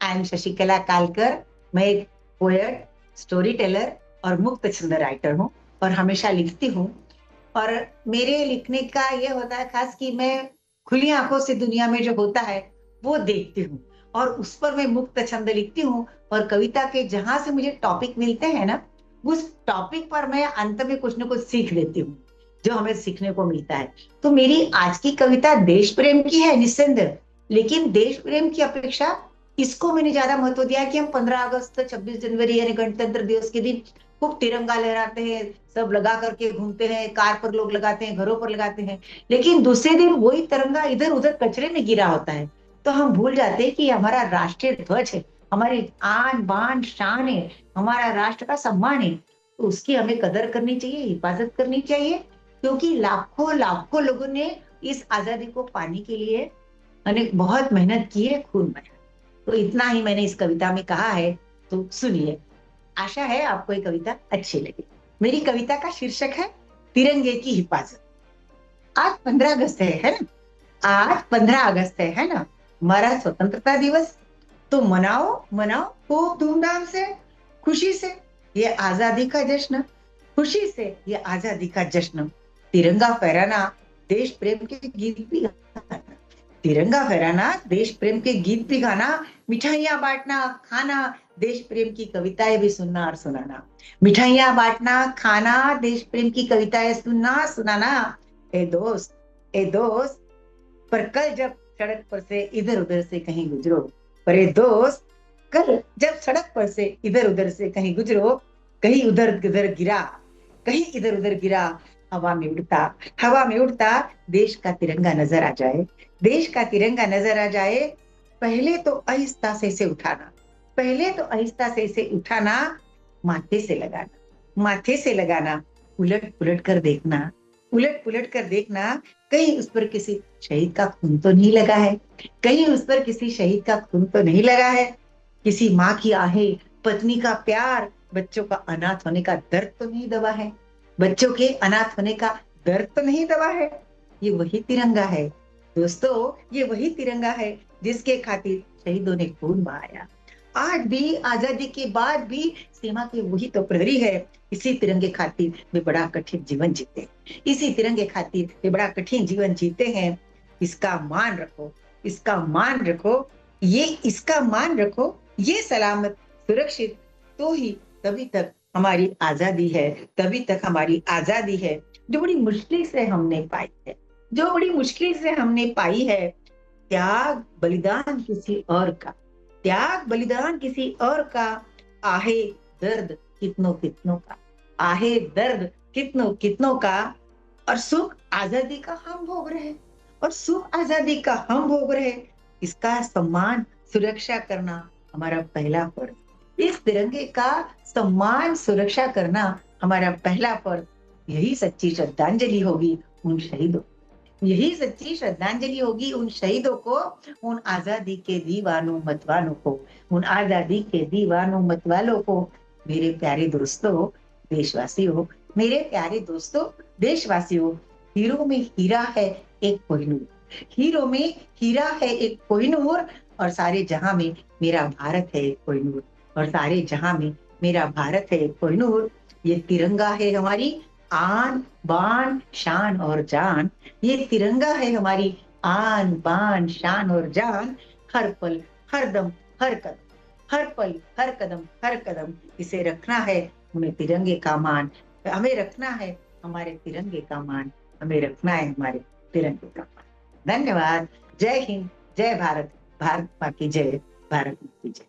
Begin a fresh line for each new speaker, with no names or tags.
I am Sasikala Kalkar. मैं एक poet, story teller और मुक्त छंद राइटर हूँ और हमेशा लिखती हूँ। और मेरे लिखने का ये होता है खास कि मैं खुली आंखों से दुनिया में जो होता है वो देखती हूँ और उस पर मैं मुक्त छंद लिखती हूँ। और कविता के जहां से मुझे टॉपिक मिलते हैं ना, उस टॉपिक पर मैं अंत में कुछ ना कुछ सीख लेती हूँ, जो हमें सीखने को मिलता है। तो मेरी आज की कविता देश प्रेम की है निस्संदेह, लेकिन देश प्रेम की अपेक्षा इसको मैंने ज्यादा महत्व दिया है कि हम 15 अगस्त, 26 जनवरी यानी गणतंत्र दिवस के दिन खूब तिरंगा लहराते हैं, सब लगा करके घूमते हैं, कार पर लोग लगाते हैं, घरों पर लगाते हैं, लेकिन दूसरे दिन वही तिरंगा इधर उधर कचरे में गिरा होता है। तो हम भूल जाते हैं कि हमारा राष्ट्रीय ध्वज है, हमारी आन बान शान है, हमारा राष्ट्र का सम्मान है। तो उसकी हमें कदर करनी चाहिए, हिफाजत करनी चाहिए, क्योंकि लाखों लाखों लोगों ने इस आजादी को पाने के लिए अनेक बहुत मेहनत की है, खून बहाया। तो इतना ही मैंने इस कविता में कहा है, तो सुनिए। आशा है आपको ये कविता अच्छी लगे। मेरी कविता का शीर्षक है तिरंगे की हिफाजत। आज 15 अगस्त है ना? आज 15 अगस्त है ना? हमारा स्वतंत्रता दिवस। तो मनाओ मनाओ खूब धूमधाम से, खुशी से ये आजादी का जश्न, खुशी से ये आजादी का जश्न। तिरंगा फहराना, देश प्रेम के गीत भी गाना, तिरंगा फहराना, देश प्रेम के गीत भी गाना, मिठाइयां बांटना, खाना, देश प्रेम की कविताएं भी सुनना और सुनाना। मिठाइयां बांटना, खाना, देश प्रेम की कविताएं सुनना सुनाना। ए दोस्त, पर कल जब सड़क पर से इधर उधर से कहीं गुजरो, पर ए दोस्त, कल जब सड़क पर से इधर उधर से कहीं गुजरो, कहीं उधर उधर गिरा, कहीं इधर उधर गिरा, हवा में उड़ता, हवा में उड़ता देश का तिरंगा नजर आ जाए, देश का तिरंगा नजर आ जाए। पहले तो आहिस्ता से इसे उठाना, पहले तो आहिस्ता से इसे उठाना, माथे से लगाना, माथे से लगाना, उलट पुलट कर देखना, उलट पुलट कर देखना, कहीं उस पर किसी शहीद का खून तो नहीं लगा है, कहीं उस पर किसी शहीद का खून तो नहीं लगा है, किसी माँ की आहें, पत्नी का प्यार, बच्चों का अनाथ होने का दर्द तो नहीं दबा है, बच्चों के अनाथ होने का दर्द तो नहीं दबा है। ये वही तिरंगा है दोस्तों, ये वही तिरंगा है जिसके खातिर शहीदों ने खून बहाया। आज भी आजादी के बाद भी सीमा के वही तो प्रहरी है। इसी तिरंगे खातिर वे बड़ा कठिन जीवन जीते, इसी तिरंगे खातिर वे बड़ा कठिन जीवन जीते हैं। इसका मान रखो, इसका मान रखो, ये इसका मान रखो, ये सलामत सुरक्षित तो ही तभी तक हमारी आजादी है, तभी तक हमारी आजादी है, जो बड़ी मुश्किल से हमने पाई है, जो बड़ी मुश्किल से हमने पाई है। त्याग बलिदान किसी और का, त्याग बलिदान किसी और का, आहे दर्द कितनों कितनों का, आहे दर्द कितनों कितनों का, और सुख आजादी का हम भोग रहे, और सुख आजादी का हम भोग रहे। इसका सम्मान सुरक्षा करना हमारा पहला फर्ज, इस तिरंगे का सम्मान सुरक्षा करना हमारा पहला फर्ज। यही सच्ची श्रद्धांजलि होगी उन शहीदों, यही सच्ची श्रद्धांजलि होगी उन शहीदों को, उन आजादी के दीवानों मतवालों को, उन आजादी के दीवानों मतवालों को। मेरे प्यारे दोस्तों, देशवासियों, मेरे प्यारे दोस्तों, देशवासियों, हीरो में हीरा है एक कोहिनूर, हीरो में हीरा है एक कोहिनूर, और सारे जहां में मेरा भारत है एक कोहिनूर, और सारे जहां में मेरा भारत है एक कोहिनूर। ये तिरंगा है हमारी आन बान शान और जान, ये तिरंगा है हमारी आन बान शान और जान। हर पल हर दम हर कदम, हर पल हर कदम हर कदम इसे रखना है, हमें तिरंगे का मान, हमें रखना है हमारे तिरंगे का मान, हमें रखना है हमारे तिरंगे का मान। धन्यवाद। जय हिंद, जय भारत, भारत माँ की जय, भारत माँ की जय।